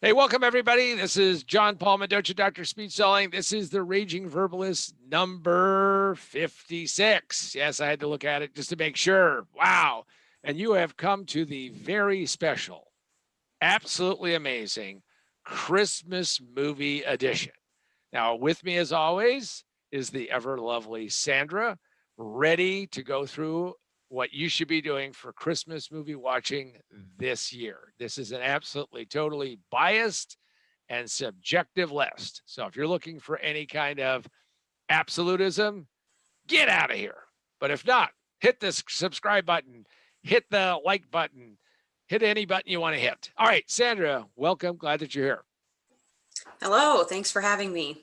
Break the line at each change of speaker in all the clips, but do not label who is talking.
Hey, welcome everybody. This is John Paul Mendoza, Dr. Speed Selling. This is the Raging Verbalist number 56. Yes, I had to look at it just to make sure. Wow. And you have come to the very special, absolutely amazing Christmas movie edition. Now, with me as always is the ever lovely Sandra, ready to go through what you should be doing for Christmas movie watching this year. This is an absolutely totally biased and subjective list. So if you're looking for any kind of absolutism, get out of here. But if not, hit this subscribe button, hit the like button, hit any button you want to hit. All right, Sandra, welcome. Glad that you're here.
Hello, thanks for having me.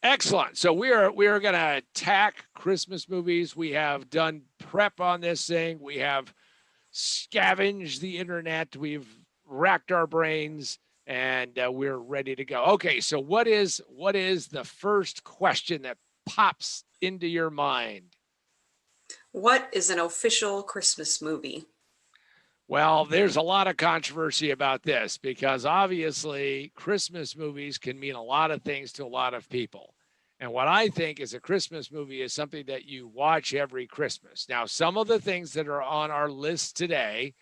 Excellent. So we are going to attack Christmas movies. We have done prep on this thing. We have scavenged the internet. We've racked our brains, and we're ready to go. Okay, so what is the first question that pops into your mind?
What is an official Christmas movie?
Well, there's a lot of controversy about this because obviously Christmas movies can mean a lot of things to a lot of people. And what I think is a Christmas movie is something that you watch every Christmas. Now, some of the things that are on our list today,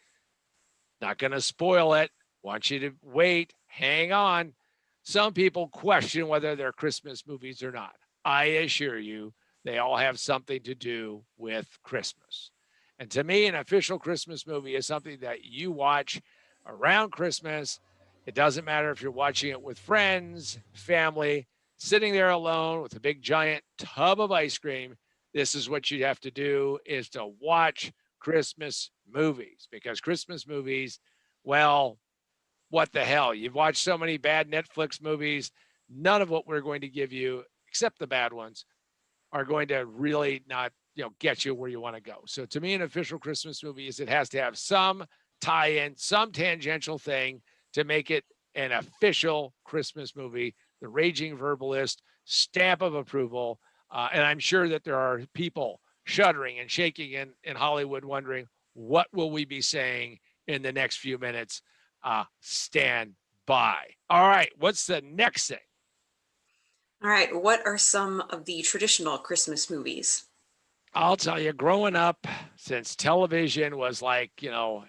not going to spoil it, want you to wait, hang on. Some people question whether they're Christmas movies or not. I assure you, they all have something to do with Christmas. And to me, an official Christmas movie is something that you watch around Christmas. It doesn't matter if you're watching it with friends, family, sitting there alone with a big giant tub of ice cream. This is what you have to do is to watch Christmas movies because Christmas movies, well, what the hell? You've watched so many bad Netflix movies. None of what we're going to give you, except the bad ones, are going to really not, get you where you want to go. So to me, an official Christmas movie is it has to have some tie-in, some tangential thing to make it an official Christmas movie. The Raging Verbalist stamp of approval. And I'm sure that there are people shuddering and shaking in Hollywood wondering, what will we be saying in the next few minutes? Stand by. All right, what's the next thing?
All right, what are some of the traditional Christmas movies?
I'll tell you, growing up, since television was like,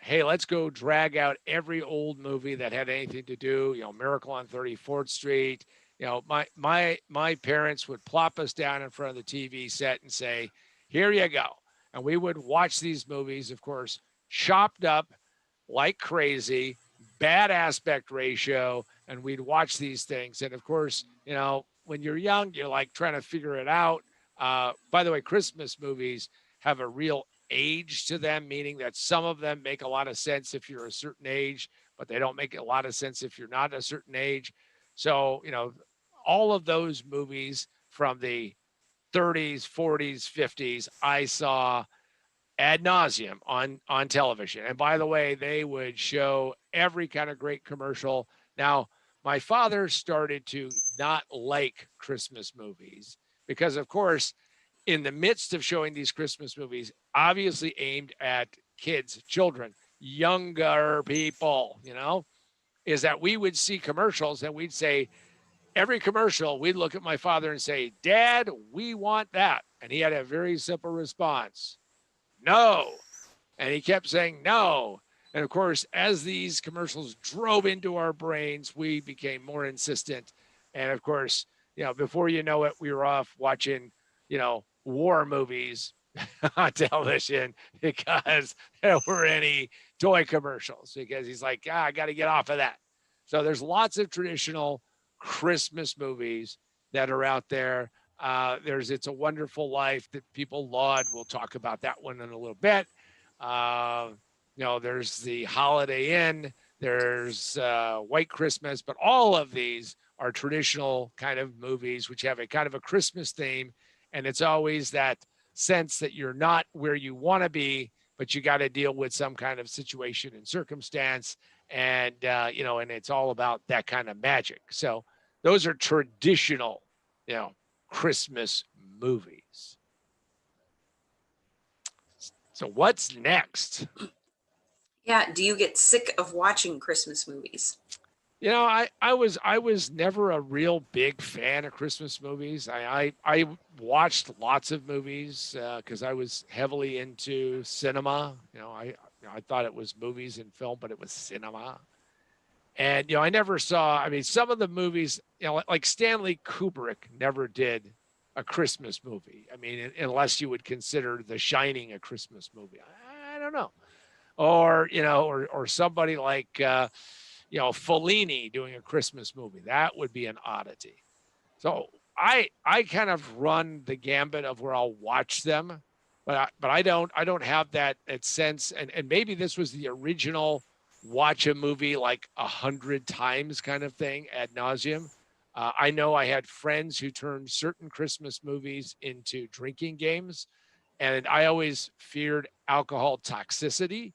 hey, let's go drag out every old movie that had anything to do, Miracle on 34th Street. My parents would plop us down in front of the TV set and say, "Here you go," and we would watch these movies, of course, chopped up like crazy, bad aspect ratio, and we'd watch these things. And of course, when you're young, you're like trying to figure it out. By the way, Christmas movies have a real age to them, meaning that some of them make a lot of sense if you're a certain age, but they don't make a lot of sense if you're not a certain age. So, all of those movies from the 30s, 40s, 50s, I saw ad nauseum on television. And by the way, they would show every kind of great commercial. Now, my father started to not like Christmas movies because, of course, in the midst of showing these Christmas movies, obviously aimed at kids, children, younger people, is that we would see commercials and we'd say, every commercial, we'd look at my father and say, "Dad, we want that." And he had a very simple response: "No." And he kept saying no. And of course, as these commercials drove into our brains, we became more insistent. And of course, before you know it, we were off watching, war movies on television because there were any toy commercials. Because he's like, I got to get off of that. So there's lots of traditional Christmas movies that are out there. There's It's a Wonderful Life that people laud. We'll talk about that one in a little bit. Uh, there's the Holiday Inn, there's White Christmas, but all of these are traditional kind of movies which have a kind of a Christmas theme. And it's always that sense that you're not where you want to be, but you got to deal with some kind of situation and circumstance. And, and it's all about that kind of magic. So those are traditional, Christmas movies. So what's next?
Yeah, do you get sick of watching Christmas movies?
I was never a real big fan of Christmas movies. I watched lots of movies because I was heavily into cinema. I thought it was movies and film, but it was cinema. And I never saw. I mean, some of the movies, like Stanley Kubrick, never did a Christmas movie. I mean, unless you would consider The Shining a Christmas movie. I don't know, or somebody like Fellini doing a Christmas movie. That would be an oddity. So I kind of run the gambit of where I'll watch them, but I don't have that sense. And maybe this was the original watch a movie like 100 times kind of thing ad nauseum. I know I had friends who turned certain Christmas movies into drinking games, and I always feared alcohol toxicity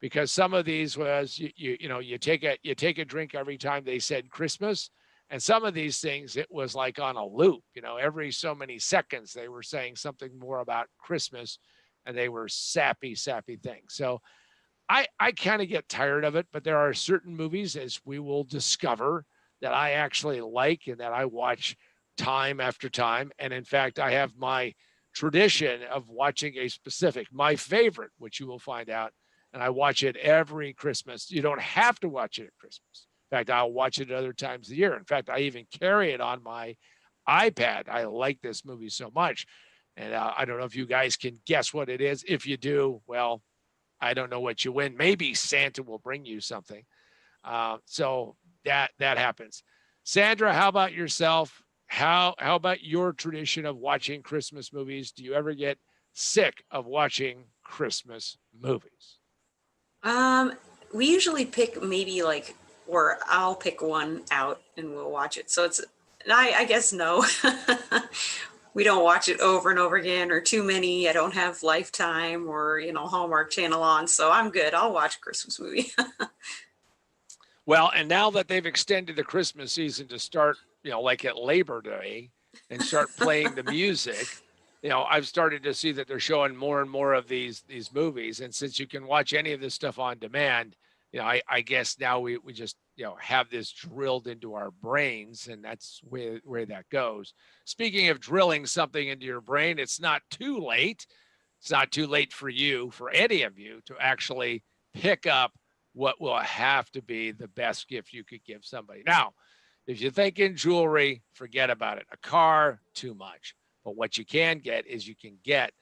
because some of these was you take a drink every time they said Christmas, and some of these things it was like on a loop. Every so many seconds they were saying something more about Christmas, and they were sappy things. So I kind of get tired of it, but there are certain movies, as we will discover, that I actually like and that I watch time after time. And in fact, I have my tradition of watching a specific, my favorite, which you will find out, and I watch it every Christmas. You don't have to watch it at Christmas. In fact, I'll watch it at other times of the year. In fact, I even carry it on my iPad. I like this movie so much. And I don't know if you guys can guess what it is. If you do, well, I don't know what you win. Maybe Santa will bring you something. So that happens. Sandra, how about yourself? How about your tradition of watching Christmas movies? Do you ever get sick of watching Christmas movies?
Um, we usually pick maybe like, or I'll pick one out and we'll watch it. So and I guess no. We don't watch it over and over again or too many. I don't have Lifetime or, Hallmark Channel on, so I'm good. I'll watch a Christmas movie.
Well, and now that they've extended the Christmas season to start, like at Labor Day and start playing the music, I've started to see that they're showing more and more of these movies. And since you can watch any of this stuff on demand, I guess now we just have this drilled into our brains, and that's where that goes. Speaking of drilling something into your brain, it's not too late. It's not too late for you, for any of you, to actually pick up what will have to be the best gift you could give somebody. Now, if you're thinking jewelry, forget about it. A car, too much. But what you can get is you can get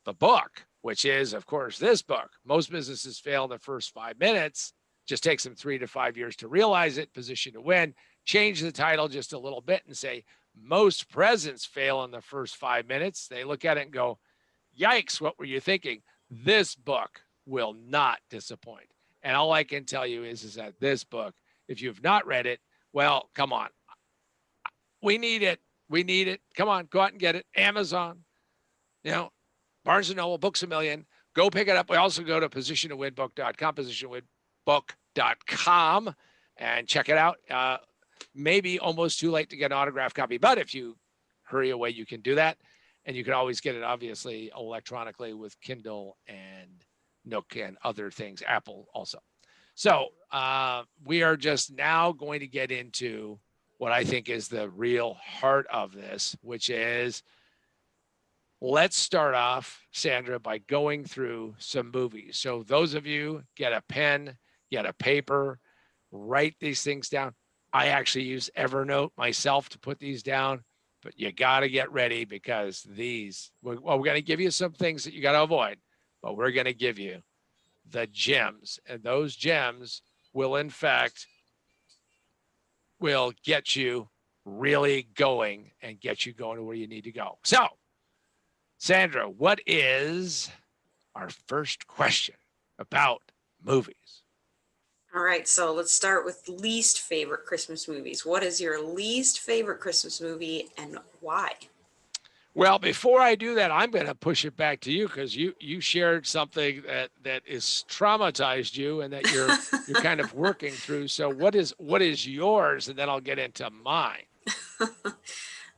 the book, which is, of course, this book. Most businesses fail in the first 5 minutes. Just takes them 3 to 5 years to realize it, position to win. Change the title just a little bit and say, most presents fail in the first 5 minutes. They look at it and go, yikes, what were you thinking? This book will not disappoint. And all I can tell you is that this book, if you've not read it, well, come on. We need it. We need it. Come on, go out and get it. Amazon, you know, Barnes and Noble, Books a Million. Go pick it up. We also go to positiontowinbook.com, positiontowinbook.com, and check it out. Maybe almost too late to get an autographed copy, but if you hurry away, you can do that. And you can always get it, obviously, electronically with Kindle and Nook and other things, Apple also. So we are just now going to get into what I think is the real heart of this, which is, let's start off, Sandra, by going through some movies. So those of you, get a pen, get a paper, write these things down. I actually use Evernote myself to put these down, but you got to get ready because we're going to give you some things that you got to avoid, but we're going to give you the gems. And those gems will, in fact, will get you really going and get you going to where you need to go. So, Sandra, what is our first question about movies?
All right, so let's start with least favorite Christmas movies. What is your least favorite Christmas movie and why?
Well, before I do that, I'm going to push it back to you because you shared something that is traumatized you and that you're kind of working through. So what is yours, and then I'll get into mine.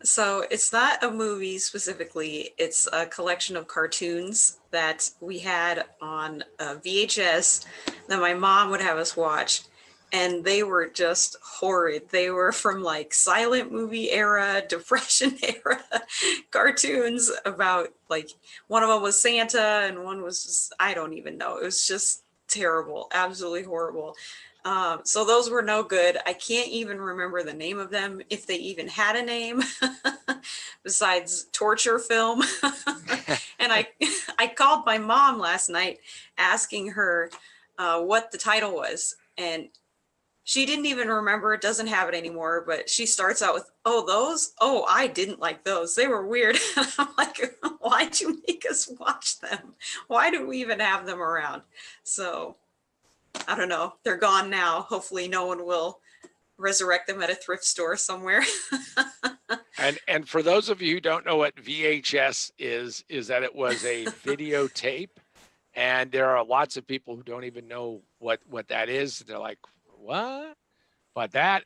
So it's not a movie specifically, it's a collection of cartoons that we had on VHS that my mom would have us watch. and they were just horrid. They were from like silent movie era, depression era cartoons about, like, one of them was Santa and one was just, I don't even know. It was just terrible, absolutely horrible. So those were no good. I can't even remember the name of them, if they even had a name besides torture film. And I called my mom last night asking her what the title was, and she didn't even remember. It doesn't have it anymore, but she starts out with, "Oh, those? Oh, I didn't like those. They were weird." And I'm like, "Why'd you make us watch them? Why do we even have them around?" So I don't know. They're gone now. Hopefully no one will resurrect them at a thrift store somewhere.
And for those of you who don't know what VHS is that it was a videotape, and there are lots of people who don't even know what that is. They're like, what? But that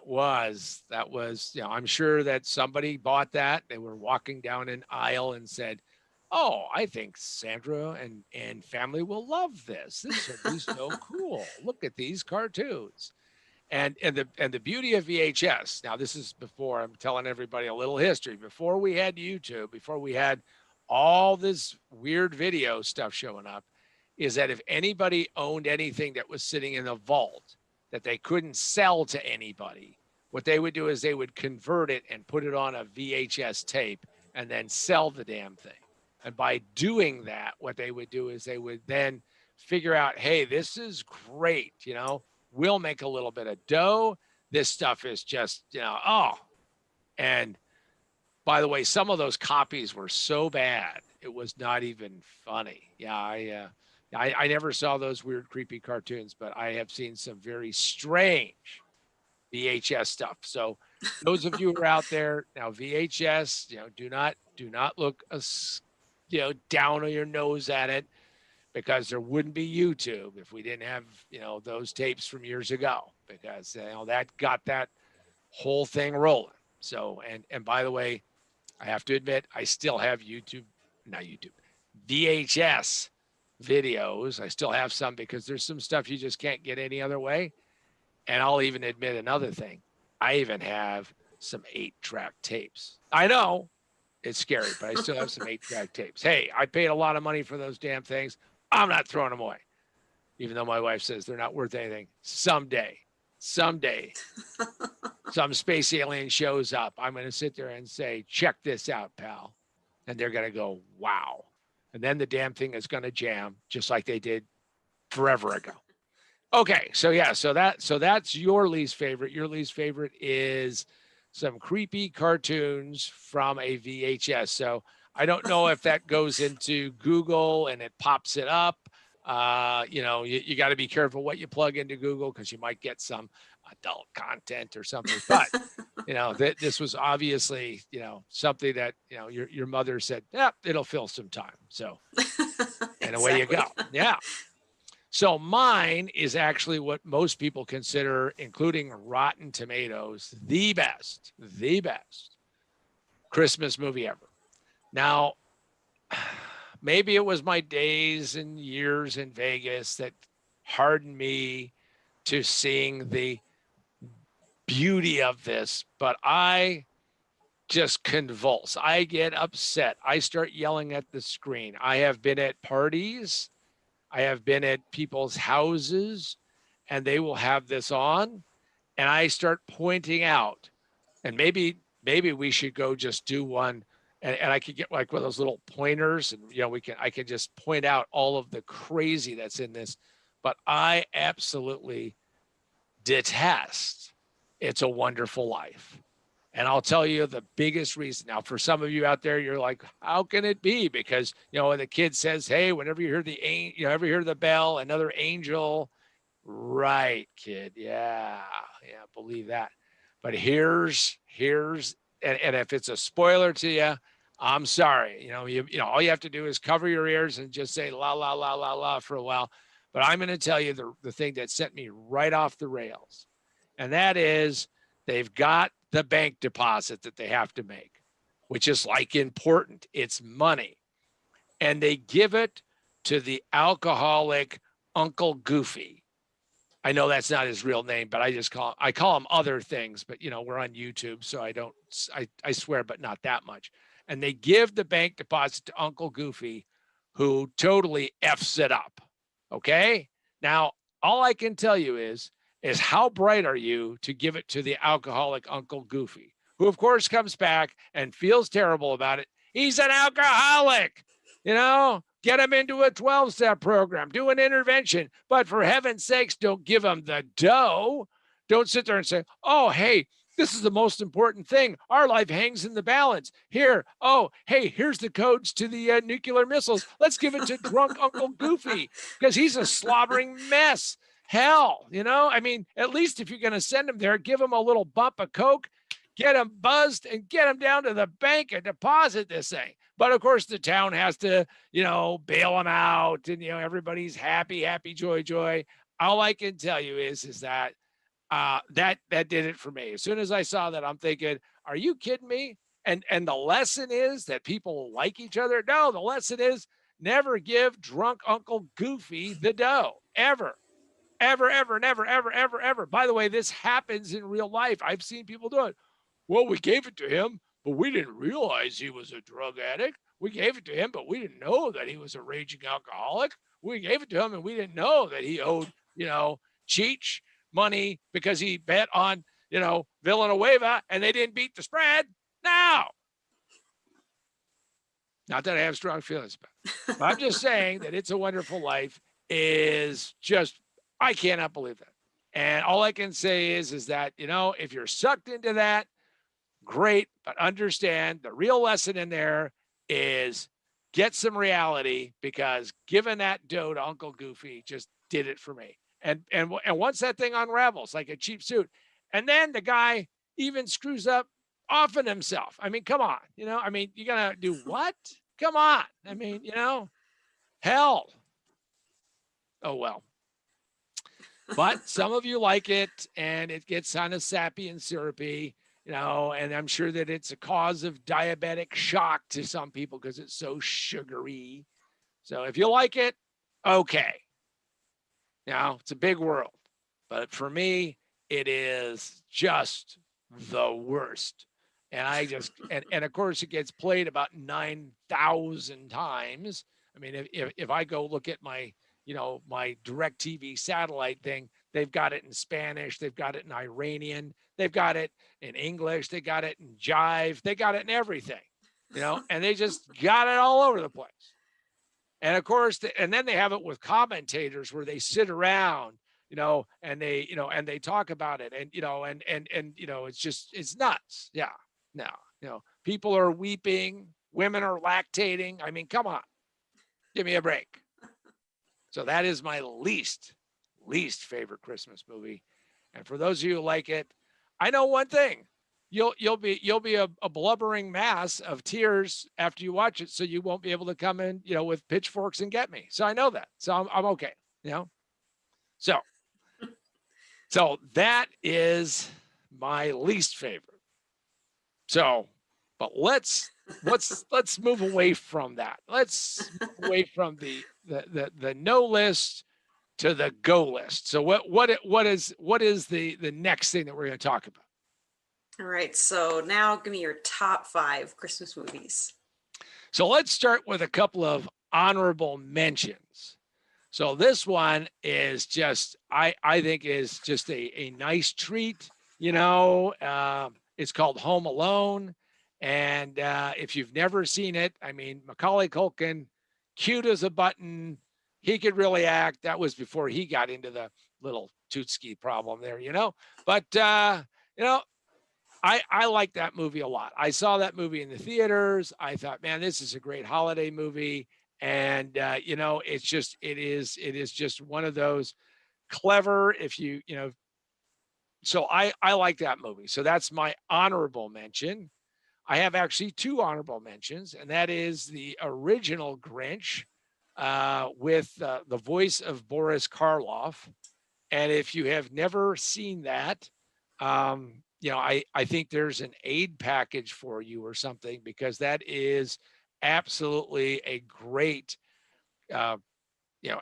was, I'm sure that somebody bought that. They were walking down an aisle and said, "Oh, I think Sandra and family will love this. This will be so cool. Look at these cartoons." And the beauty of VHS. Now, this is before, I'm telling everybody a little history. Before we had YouTube, before we had all this weird video stuff showing up, is that if anybody owned anything that was sitting in a vault that they couldn't sell to anybody, what they would do is they would convert it and put it on a VHS tape and then sell the damn thing. And by doing that, what they would do is they would then figure out, hey, this is great, we'll make a little bit of dough. This stuff is just, oh. And by the way, some of those copies were so bad, it was not even funny. Yeah, I never saw those weird, creepy cartoons, but I have seen some very strange VHS stuff. So those of you who are out there now, VHS, do not look, down on your nose at it, because there wouldn't be YouTube if we didn't have, those tapes from years ago, because, that got that whole thing rolling. So, and by the way, I have to admit, I still have not YouTube, VHS videos. I still have some because there's some stuff you just can't get any other way. And I'll even admit another thing. I even have some 8-track tapes. I know it's scary, but I still have some 8-track tapes. Hey, I paid a lot of money for those damn things. I'm not throwing them away, even though my wife says they're not worth anything. Someday, some space alien shows up. I'm going to sit there and say, "Check this out, pal." And they're going to go, "Wow." And then the damn thing is going to jam just like they did forever ago. Okay. So yeah, so that's your least favorite. Your least favorite is some creepy cartoons from a VHS. So I don't know if that goes into Google and it pops it up. You got to be careful what you plug into Google, because you might get some adult content or something. But this was obviously something that your mother said, "Yeah, it'll fill some time." So, and away you go. Yeah. So mine is actually what most people consider, including Rotten Tomatoes, the best Christmas movie ever. Now, maybe it was my days and years in Vegas that hardened me to seeing the beauty of this, but I just convulse. I get upset. I start yelling at the screen. I have been at parties, I have been at people's houses, and they will have this on, and I start pointing out, and maybe we should go just do one, and I could get like one of those little pointers, and I can just point out all of the crazy that's in this. But I absolutely detest It's a Wonderful Life. And I'll tell you the biggest reason. Now, for some of you out there, you're like, "How can it be?" Because when the kid says, "Hey, whenever you hear ever hear the bell, another angel." Right, kid. Yeah, believe that. But here's and if it's a spoiler to you, I'm sorry. All you have to do is cover your ears and just say la la la la la for a while. But I'm going to tell you the thing that sent me right off the rails, and that is they've got the bank deposit that they have to make, which is like important. It's money, and they give it to the alcoholic Uncle Goofy. I know that's not his real name, but I call him other things, but we're on YouTube, so I swear, but not that much. And they give the bank deposit to Uncle Goofy, who totally F's it up. Okay. Now, all I can tell you is how bright are you to give it to the alcoholic Uncle Goofy, who of course comes back and feels terrible about it. He's an alcoholic. Get them into a 12-step program, do an intervention, but for heaven's sakes, don't give them the dough. Don't sit there and say, oh, hey, this is the most important thing. Our life hangs in the balance. Here, oh, hey, here's the codes to the nuclear missiles. Let's give it to drunk Uncle Goofy because he's a slobbering mess. Hell, I mean, at least if you're going to send him there, give him a little bump of Coke, get him buzzed, and get him down to the bank and deposit this thing. But of course, the town has to, bail them out, and everybody's happy, happy, joy, joy. All I can tell you is that that did it for me. As soon as I saw that, I'm thinking, are you kidding me? And the lesson is that people like each other. No, the lesson is never give drunk Uncle Goofy the dough, ever. Ever, ever, never, ever, ever, ever. By the way, this happens in real life. I've seen people do it. Well, we gave it to him, but we didn't realize he was a drug addict. We gave it to him, but we didn't know that he was a raging alcoholic. We gave it to him, and we didn't know that he owed, Cheech money because he bet on, Villanueva, and they didn't beat the spread. Now, not that I have strong feelings about it, but I'm just saying that It's a Wonderful Life is just, I cannot believe that. And all I can say is that, if you're sucked into that, great, but understand the real lesson in there is get some reality, because giving that dough to Uncle Goofy just did it for me. And once that thing unravels like a cheap suit, and then the guy even screws up often himself. I mean, come on, you're gonna do what? Come on. I mean, hell. Oh well. But some of you like it, and it gets kind of sappy and syrupy, and I'm sure that it's a cause of diabetic shock to some people because it's so sugary. So if you like it, okay. It's a big world, but for me, it is just the worst. And and of course, it gets played about 9,000 times. I mean, if I go look at my my DirecTV satellite thing, they've got it in Spanish, they've got it in Iranian, they've got it in English, they got it in Jive, they got it in everything, and they just got it all over the place. And of course, and then they have it with commentators where they sit around, and they talk about it, and it's nuts. Yeah, no, people are weeping, women are lactating. I mean, come on, give me a break. So that is my least favorite Christmas movie. And for those of you who like it, I know one thing. You'll be a blubbering mass of tears after you watch it, so you won't be able to come in, with pitchforks and get me. So I know that. So I'm okay, So that is my least favorite. So, but let's move away from that. Let's move away from the no list to the go list. So what is the next thing that we're going to talk about?
All right. So now give me your top 5 Christmas movies.
So let's start with a couple of honorable mentions. So this one is just, I think is just a nice treat. It's called Home Alone. And if you've never seen it, I mean, Macaulay Culkin, cute as a button. He could really act. That was before he got into the little tootski problem there, But, I like that movie a lot. I saw that movie in the theaters. I thought, man, this is a great holiday movie. And, it is just one of those clever, so I like that movie. So that's my honorable mention. I have actually 2 honorable mentions, and that is the original Grinch with the voice of Boris Karloff. And if you have never seen that, I think there's an aid package for you or something, because that is absolutely a great,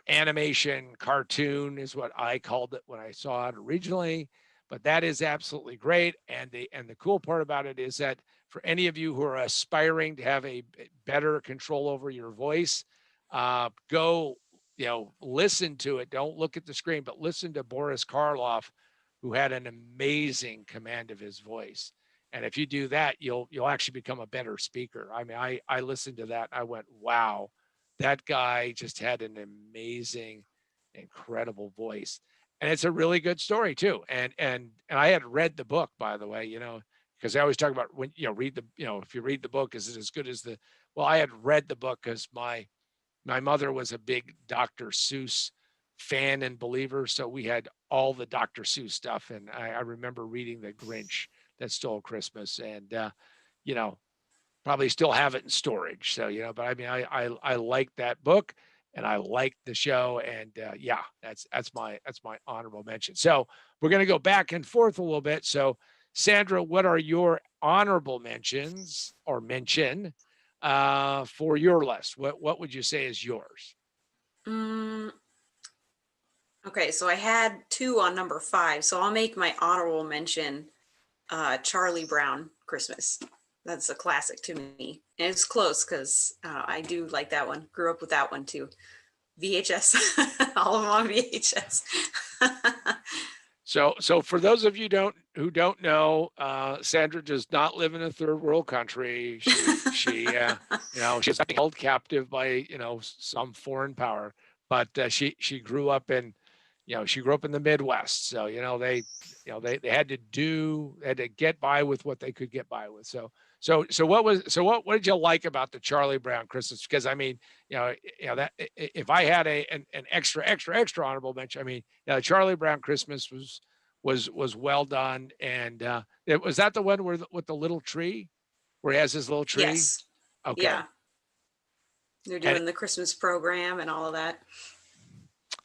animation cartoon is what I called it when I saw it originally. But that is absolutely great. And the cool part about it is that for any of you who are aspiring to have a better control over your voice, go listen to it. Don't look at the screen, but listen to Boris Karloff, who had an amazing command of his voice. And if you do that, you'll actually become a better speaker. I mean, I listened to that. I went, wow, that guy just had an amazing, incredible voice. And it's a really good story too. And I had read the book, by the way, because I always talk about when read the if you read the book, is it as good as the? Well, I had read the book because my mother was a big Dr. Seuss fan and believer, so we had all the Dr. Seuss stuff, and I remember reading The Grinch That Stole Christmas, and you know, probably still have it in storage. So but I mean, I like that book, and I like the show, and yeah, that's my honorable mention. So we're gonna go back and forth a little bit. So Sandra, what are your honorable mentions or mention for your list? What would you say is yours?
Mm, okay, so I had two on number 5, so I'll make my honorable mention Charlie Brown Christmas. That's a classic to me. And it's close because I do like that one. Grew up with that one too. VHS, all of them on VHS.
So for those of you who don't know, Sandra does not live in a third world country. She's held captive by some foreign power, but she grew up in the Midwest. So they had to get by with what they could get by with. What did you like about the Charlie Brown Christmas? Because I mean, that if I had an extra honorable mention, I mean, Charlie Brown Christmas was well done, and was that the one with the little tree, where he has his little tree?
Yes.
Okay.
Yeah. They're doing the Christmas program and all of that.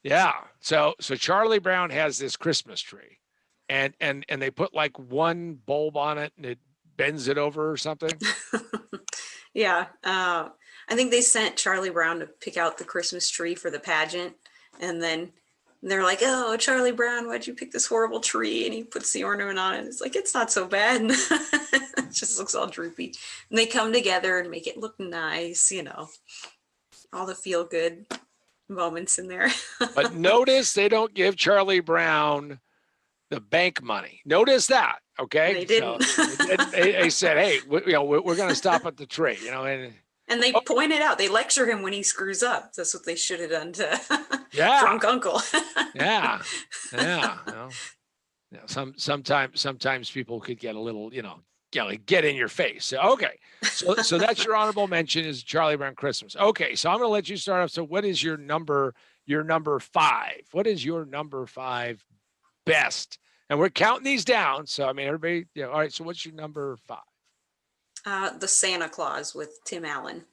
Yeah. So Charlie Brown has this Christmas tree, and they put like one bulb on it, and it bends it over or something.
Yeah. I think they sent Charlie Brown to pick out the Christmas tree for the pageant. And then they're like, oh, Charlie Brown, why'd you pick this horrible tree? And he puts the ornament on it. It's like, it's not so bad. It just looks all droopy. And they come together and make it look nice, all the feel good moments in there.
But notice they don't give Charlie Brown the bank money. Notice that, okay?
They didn't.
So they said, hey, we're going to stop at the tree,
And they point it out. They lecture him when he screws up. That's what they should have done to drunk uncle.
Yeah. Sometimes people could get a little, get in your face. So, okay. So that's your honorable mention is Charlie Brown Christmas. Okay. So I'm going to let you start off. So what is your number 5? What is your number 5 best? And we're counting these down. So, I mean, everybody, all right. So what's your number 5?
The Santa Claus with Tim Allen.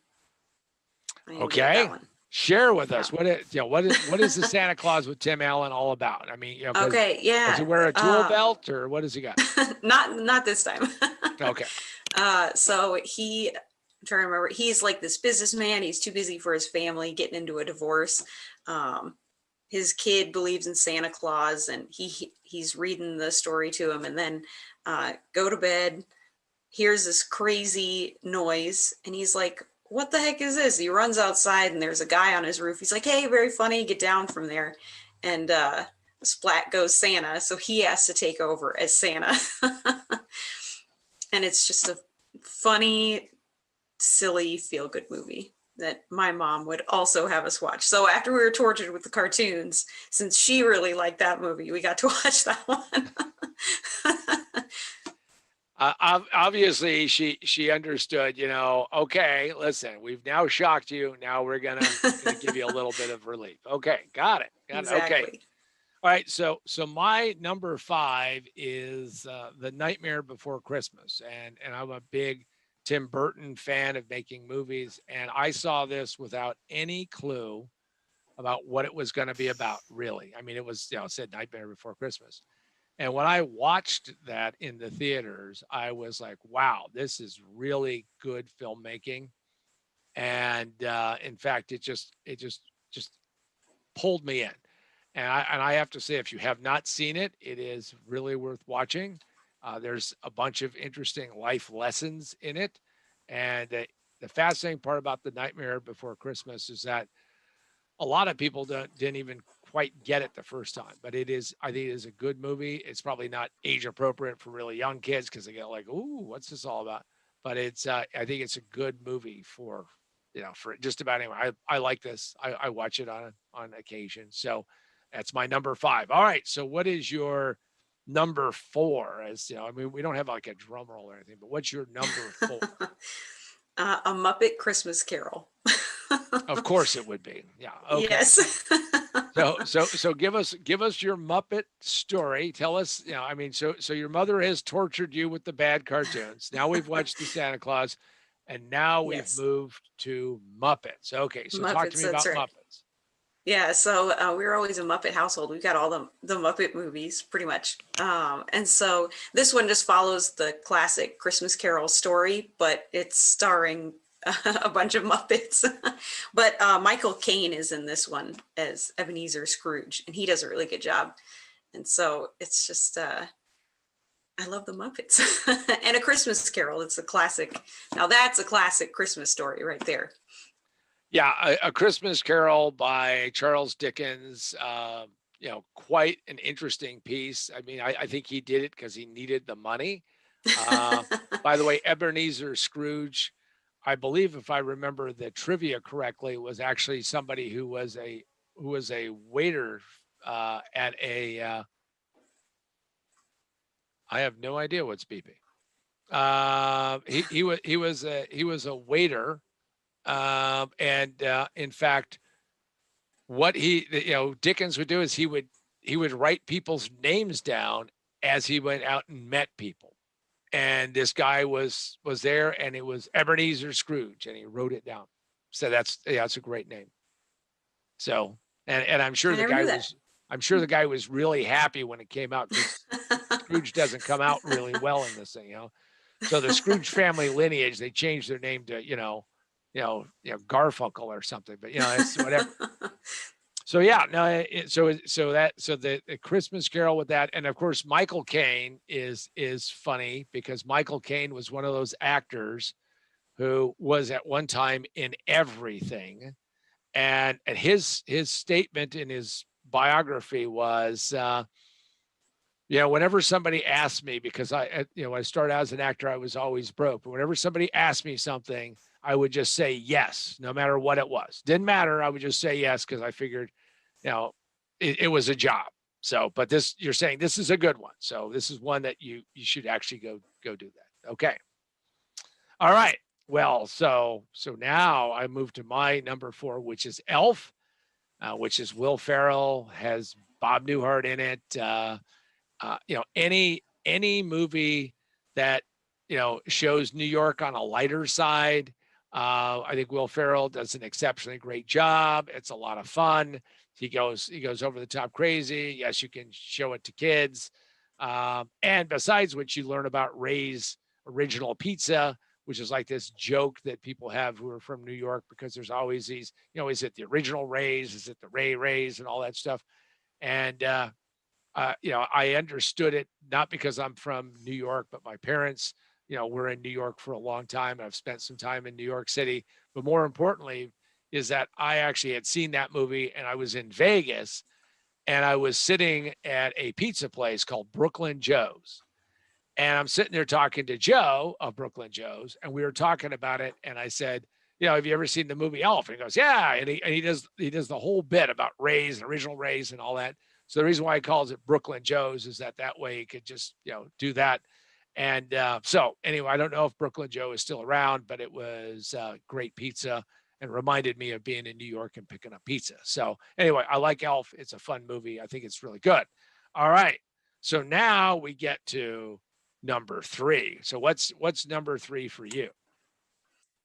Okay. Share with us what is the Santa Claus with Tim Allen all about? I mean,
okay, yeah.
Does he wear a tool belt or what does he got?
Not this time.
Okay.
So I'm trying to remember. He's like this businessman. He's too busy for his family, getting into a divorce. His kid believes in Santa Claus, and he's reading the story to him, and then go to bed. Hears this crazy noise, and he's like, what the heck is this? He runs outside, and there's a guy on his roof. He's like, hey, very funny, get down from there. And splat goes Santa, so he has to take over as Santa. And it's just a funny, silly, feel-good movie that my mom would also have us watch. So after we were tortured with the cartoons, since she really liked that movie, we got to watch that one.
Obviously she understood, okay, listen, we've now shocked you. Now we're gonna give you a little bit of relief. Okay, got it.
Exactly.
Okay. All right, so my number 5 is The Nightmare Before Christmas, and I'm a big Tim Burton fan of making movies, and I saw this without any clue about what it was going to be about. Really, I mean, it was it said Nightmare Before Christmas. And when I watched that in the theaters, I was like, wow, this is really good filmmaking. And in fact, it just pulled me in. And I have to say, if you have not seen it, it is really worth watching. There's a bunch of interesting life lessons in it. And the fascinating part about The Nightmare Before Christmas is that a lot of people didn't even quite get it the first time, but it is, I think it is a good movie. It's probably not age appropriate for really young kids because they get like, ooh, what's this all about? But it's, I think it's a good movie for, for just about anyone. I like this. I watch it on occasion. So that's my number 5. All right. So what is your number 4? As I mean, we don't have like a drum roll or anything, but what's your number 4?
A Muppet Christmas Carol.
Of course it would be. Yeah. Okay.
Yes.
So give us your Muppet story. Tell us, I mean, so your mother has tortured you with the bad cartoons. Now we've watched the Santa Claus, and now we've
Yes.
moved to Muppets. Okay, so talk to
Muppets,
me
that's
about
right.
Muppets.
Yeah, so we were always a Muppet household. We've got all the Muppet movies pretty much. And so this one just follows the classic Christmas Carol story, but it's starring a bunch of Muppets. But Michael Caine is in this one as Ebenezer Scrooge, and he does a really good job. And so it's just, I love the Muppets. And A Christmas Carol, it's a classic. Now that's a classic Christmas story right there.
Yeah, a Christmas Carol by Charles Dickens. Quite an interesting piece. I mean, I think he did it because he needed the money. By the way, Ebenezer Scrooge, I believe, if I remember the trivia correctly, was actually somebody who was a waiter at a. I have no idea what's beeping. He was a waiter, and in fact, what Dickens would do is he would write people's names down as he went out and met people. And this guy was there, and it was Ebenezer Scrooge, and he wrote it down. So that's a great name. So and I'm sure
I
the
never
guy
knew that.
was I'm sure the guy was really happy when it came out because Scrooge doesn't come out really well in this thing. So the Scrooge family lineage, they changed their name to Garfunkel or something, but it's whatever. So yeah, no, the Christmas Carol with that, and of course Michael Caine is funny because Michael Caine was one of those actors who was at one time in everything, and his statement in his biography was, whenever somebody asked me, because when I started out as an actor, I was always broke, but whenever somebody asked me something, I would just say yes, no matter what it was. Didn't matter. I would just say yes because I figured, it was a job. So, but you're saying this is a good one. So this is one that you should actually go do that. Okay. All right. Well, so now I move to my number 4, which is Elf, which is Will Ferrell, has Bob Newhart in it. Any movie that shows New York on a lighter side. I think Will Ferrell does an exceptionally great job. It's a lot of fun. He goes over the top crazy. Yes, you can show it to kids. And besides which, you learn about Ray's original pizza, which is like this joke that people have who are from New York, because there's always these, is it the original Rays? Is it the Rays and all that stuff? And I understood it not because I'm from New York, but my parents, were in New York for a long time. I've spent some time in New York City, but more importantly, is that I actually had seen that movie and I was in Vegas and I was sitting at a pizza place called Brooklyn Joe's. And I'm sitting there talking to Joe of Brooklyn Joe's, and we were talking about it. And I said, have you ever seen the movie Elf? And he goes, yeah. And he does the whole bit about Rays and original Rays and all that. So the reason why he calls it Brooklyn Joe's is that way he could just do that. And so anyway, I don't know if Brooklyn Joe is still around, but it was great pizza and reminded me of being in New York and picking up pizza. So anyway, I like Elf. It's a fun movie. I think it's really good. All right. So now we get to number 3. So what's number 3 for you?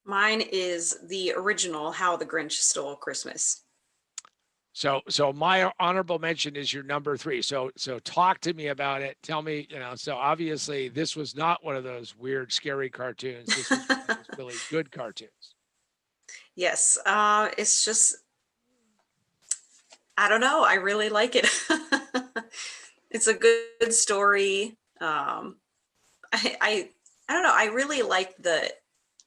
Mine is the original How the Grinch Stole Christmas.
So my honorable mention is your number 3. So talk to me about it. Tell me, so obviously this was not one of those weird, scary cartoons. This was one of those really good cartoons.
Yes, it's just, I don't know. I really like it. It's a good story. I I don't know. I really like the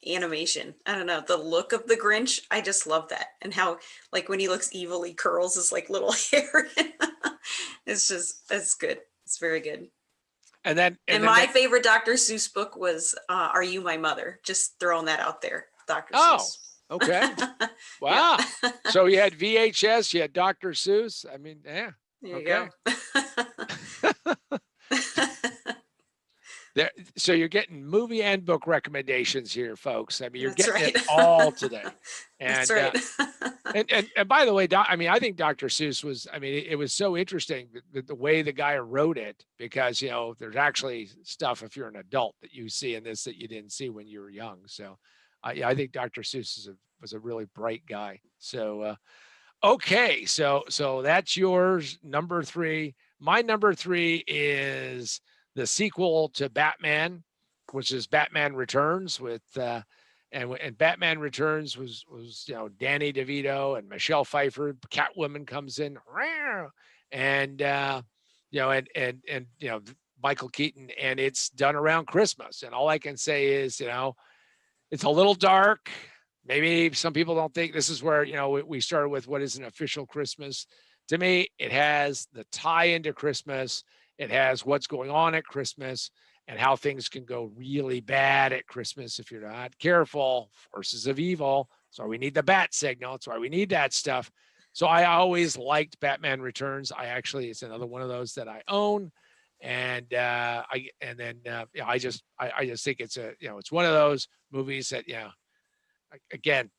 animation. I don't know, the look of the Grinch. I just love that, and how like when he looks evil, he curls his like little hair. It's good. It's very good.
And then
And my favorite Dr. Seuss book was "Are You My Mother?" Just throwing that out there, Dr.
oh,
Seuss.
okay.
Yeah.
Wow. So you had VHS, you had Dr. Seuss. I mean, yeah.
There you
Okay.
go.
There, so you're getting movie and book recommendations here, folks. I mean, you're
That's
getting
right.
it all today.
That's
And
right.
and by the way, I mean, I think Dr. Seuss was. I mean, it was so interesting the way the guy wrote it, because there's actually stuff if you're an adult that you see in this that you didn't see when you were young. So, yeah, I think Dr. Seuss was a really bright guy. So, okay, so that's yours, number three. My number three is the sequel to Batman, which is Batman Returns with and Batman Returns was Danny DeVito and Michelle Pfeiffer. Catwoman comes in, and Michael Keaton, and it's done around Christmas. And all I can say is it's a little dark. Maybe some people don't think this is where, we started with what is an official Christmas. To me, it has the tie into Christmas. It has what's going on at Christmas and how things can go really bad at Christmas if you're not careful. Forces of evil. That's why we need the bat signal. That's why we need that stuff. So I always liked Batman Returns. It's another one of those that I own. And I just think it's one of those movies that again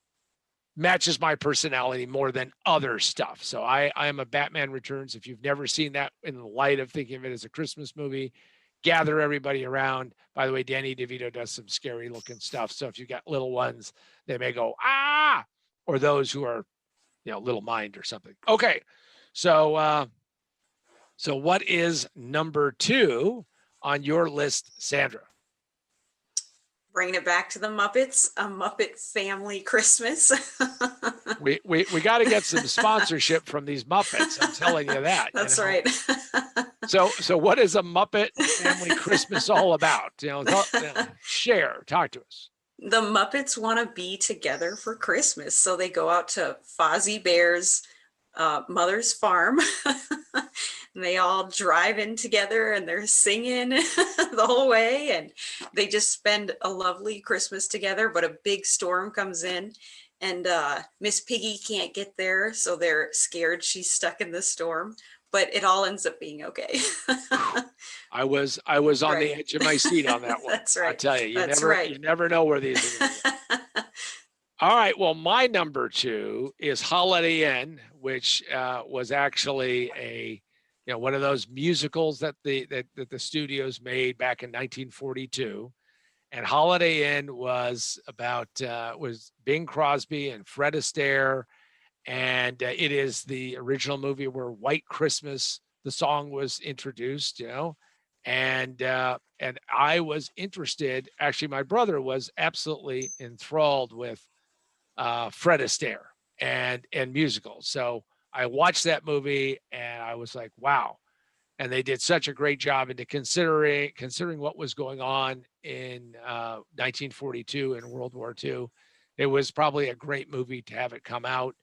matches my personality more than other stuff. So I am a Batman Returns. If you've never seen that in the light of thinking of it as a Christmas movie, gather everybody around. By the way, Danny DeVito does some scary looking stuff. So if you got little ones, they may go, ah, or those who are, little mind or something. Okay. So what is number two on your list, Sandra?
Bringing it back to the Muppets, A Muppet Family Christmas.
We got to get some sponsorship from these Muppets. I'm telling you that.
That's right.
So what is A Muppet Family Christmas all about? Share, talk to us.
The Muppets want to be together for Christmas, so they go out to Fozzie Bear's mother's farm. And they all drive in together and they're singing the whole way, and they just spend a lovely Christmas together. But a big storm comes in, and Miss Piggy can't get there, so they're scared she's stuck in the storm. But it all ends up being okay.
I was on the edge of my seat on that one.
That's right.
I tell you,
Right.
You never know where these are going to go. All right. Well, my number two is Holiday Inn, which was actually one of those musicals that the studios made back in 1942. And Holiday Inn was about was Bing Crosby and Fred Astaire, and it is the original movie where White Christmas, the song, was introduced. And I was interested. Actually, my brother was absolutely enthralled with Fred Astaire and musicals. So I watched that movie and I was like, wow. And they did such a great job into considering what was going on in 1942 and World War II. It was probably a great movie to have it come out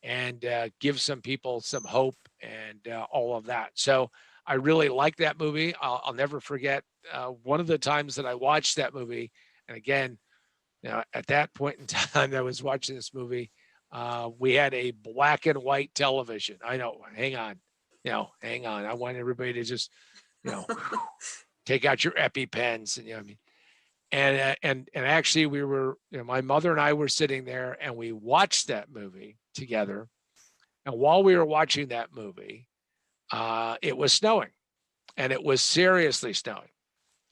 and give some people some hope and all of that. So I really like that movie. I'll never forget one of the times that I watched that movie. And again, at that point in time that I was watching this movie, we had a black and white television. I know, hang on. I want everybody to just, take out your EpiPens and, I mean, and actually we were, my mother and I were sitting there and we watched that movie together. And while we were watching that movie, it was snowing, and it was seriously snowing.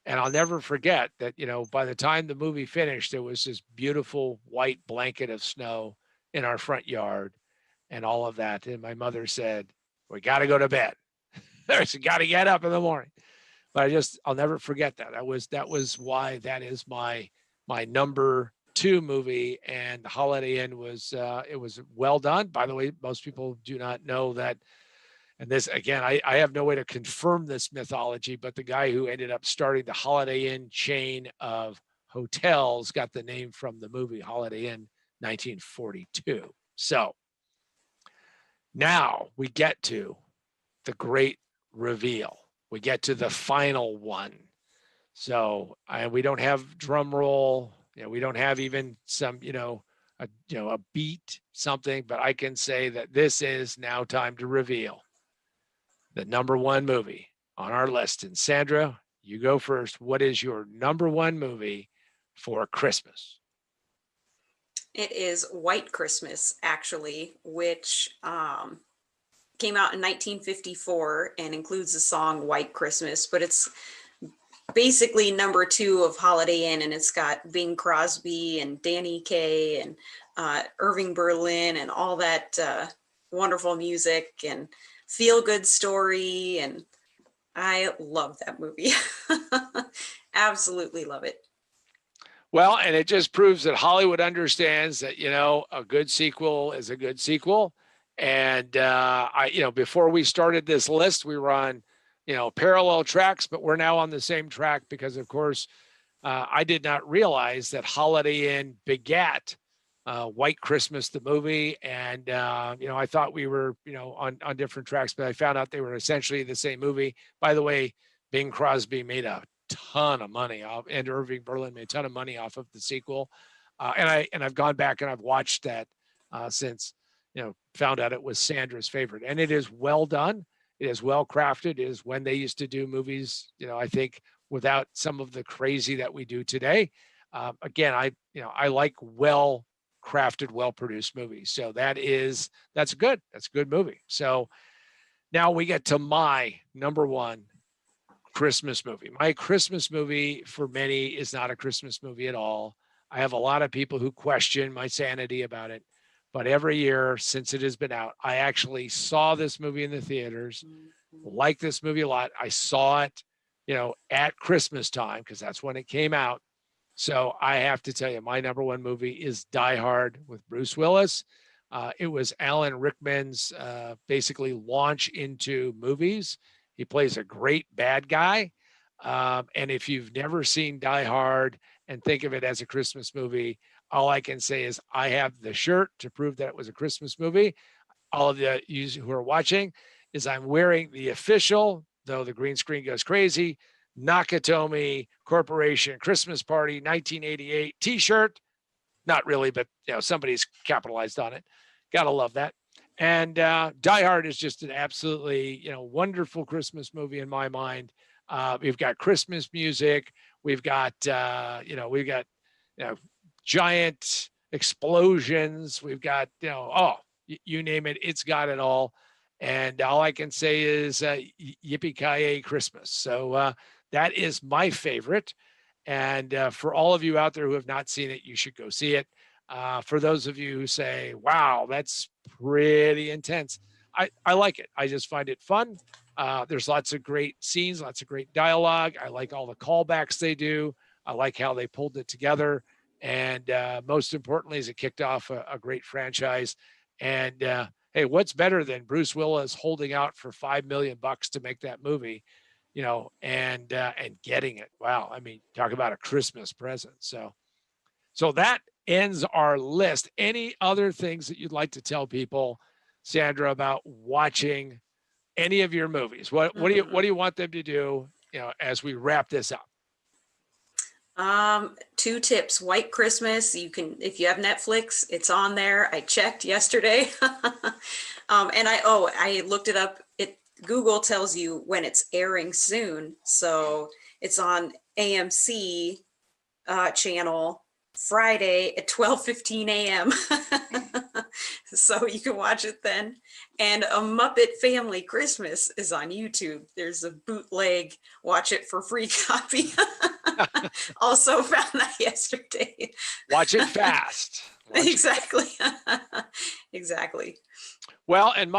And I'll never forget that, by the time the movie finished, there was this beautiful white blanket of snow in our front yard and all of that. And my mother said, we got to go to bed. She got to get up in the morning. But I'll never forget that. That was why that is my number II movie, and Holiday Inn was it was well done. By the way, most people do not know that. And this again, I have no way to confirm this mythology, but the guy who ended up starting the Holiday Inn chain of hotels got the name from the movie Holiday Inn 1942. So now we get to the great reveal. We get to the final one. So we don't have drum roll. We don't have even some, a beat, something, but I can say that this is now time to reveal the number one movie on our list. And Sandra, you go first. What is your number one movie for Christmas?
It is White Christmas, actually, which came out in 1954 and includes the song White Christmas, but it's basically number two of Holiday Inn, and it's got Bing Crosby and Danny Kaye and Irving Berlin and all that wonderful music and feel-good story, and I love that movie. Absolutely love it.
Well, and it just proves that Hollywood understands that, a good sequel is a good sequel. And before we started this list, we were on, parallel tracks, but we're now on the same track because, of course, I did not realize that Holiday Inn begat White Christmas, the movie. And, I thought we were, on different tracks, but I found out they were essentially the same movie. By the way, Bing Crosby made a ton of money off, and Irving Berlin made a ton of money off of the sequel. And I've gone back and I've watched that since, found out it was Sandra's favorite. And it is well done. It is well crafted. It is when they used to do movies, I think without some of the crazy that we do today. Again, I like well crafted, well produced movies. So that's good. That's a good movie. So now we get to my number one Christmas movie. My Christmas movie for many is not a Christmas movie at all. I have a lot of people who question my sanity about it. But every year since it has been out, I actually saw this movie in the theaters, like this movie a lot. I saw it, at Christmas time because that's when it came out. So I have to tell you, my number one movie is Die Hard with Bruce Willis. It was Alan Rickman's basically launch into movies. He plays a great bad guy. And if you've never seen Die Hard and think of it as a Christmas movie, all I can say is I have the shirt to prove that it was a Christmas movie. All of you who are watching is I'm wearing the official, though the green screen goes crazy, Nakatomi Corporation Christmas Party 1988 t-shirt. Not really, but somebody's capitalized on it. Gotta love that. And Die Hard is just an absolutely wonderful Christmas movie in my mind. We've got Christmas music. We've got giant explosions. We've got you name it, it's got it all. And all I can say is yippee-ki-yay Christmas. So that is my favorite. And for all of you out there who have not seen it, you should go see it. For those of you who say, wow, that's pretty intense, I like it. I just find it fun. There's lots of great scenes, lots of great dialogue. I like all the callbacks they do. I like how they pulled it together. And most importantly, is it kicked off a great franchise. And hey, what's better than Bruce Willis holding out for $5 million to make that movie, and getting it? Wow. I mean, talk about a Christmas present. So that ends our list. Any other things that you'd like to tell people, Sandra, about watching any of your movies? What do you want them to do, as we wrap this up?
Two tips. White Christmas, you can, if you have Netflix, it's on there. I checked yesterday. And I looked it up. Google tells you when it's airing soon. So it's on AMC channel Friday at 12:15 a.m. So you can watch it then. And A Muppet Family Christmas is on YouTube. There's a bootleg watch it for free copy. Also found that yesterday.
Watch it fast.
Exactly. Exactly.
Well, and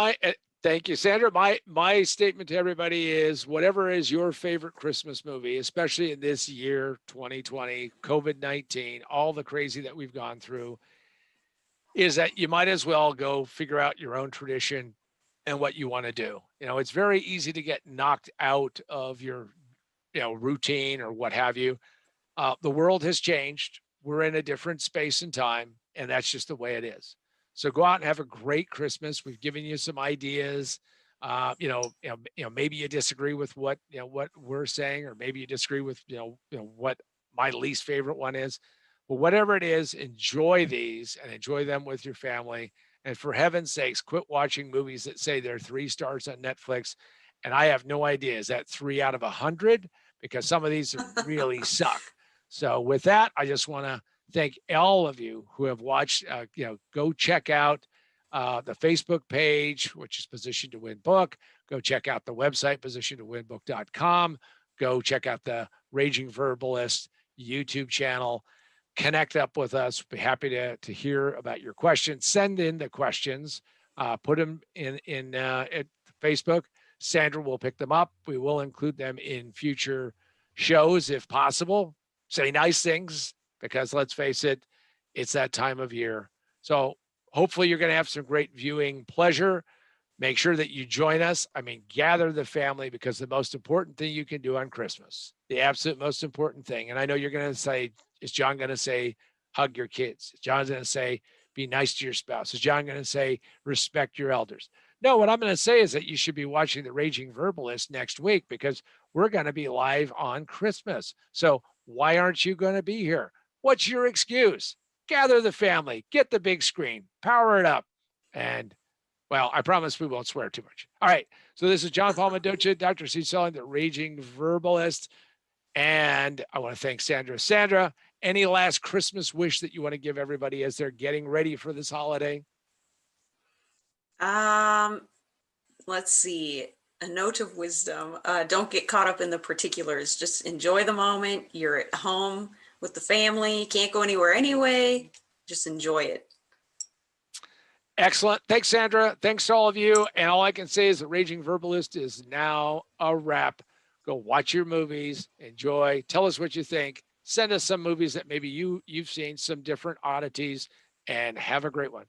Thank you, Sandra. My statement to everybody is whatever is your favorite Christmas movie, especially in this year, 2020, COVID-19, all the crazy that we've gone through, is that you might as well go figure out your own tradition and what you want to do. It's very easy to get knocked out of your, routine or what have you. The world has changed. We're in a different space and time, and that's just the way it is. So go out and have a great Christmas. We've given you some ideas. Maybe you disagree with what we're saying, or maybe you disagree with what my least favorite one is. But whatever it is, enjoy these and enjoy them with your family. And for heaven's sakes, quit watching movies that say they're 3 stars on Netflix. And I have no idea, is that 3 out of 100? Because some of these really suck. So with that, I just want to thank all of you who have watched. Go check out the Facebook page, which is Position to Win Book. Go check out the website, positiontowinbook.com. Go check out the Raging Verbalist YouTube channel. Connect up with us. Be happy to hear about your questions. Send in the questions. Put them in at Facebook. Sandra will pick them up. We will include them in future shows if possible. Say nice things, because let's face it, it's that time of year. So hopefully you're going to have some great viewing pleasure. Make sure that you join us. Gather the family, because the most important thing you can do on Christmas, the absolute most important thing. And I know you're going to say, is John going to say, hug your kids? Is John's going to say, be nice to your spouse? Is John going to say, respect your elders? No, what I'm going to say is that you should be watching the Raging Verbalist next week, because we're going to be live on Christmas. So why aren't you going to be here? What's your excuse? Gather the family, get the big screen, power it up. And well, I promise we won't swear too much. All right. So this is John Paul Mendoza, Dr. C. Selling, the Raging Verbalist. And I want to thank Sandra. Sandra, any last Christmas wish that you want to give everybody as they're getting ready for this holiday?
Let's see. A note of wisdom. Don't get caught up in the particulars. Just enjoy the moment. You're at home with the family. Can't go anywhere anyway. Just enjoy it.
Excellent. Thanks, Sandra. Thanks to all of you. And all I can say is the Raging Verbalist is now a wrap. Go watch your movies, enjoy, tell us what you think. Send us some movies that maybe you've seen, some different oddities, and have a great one.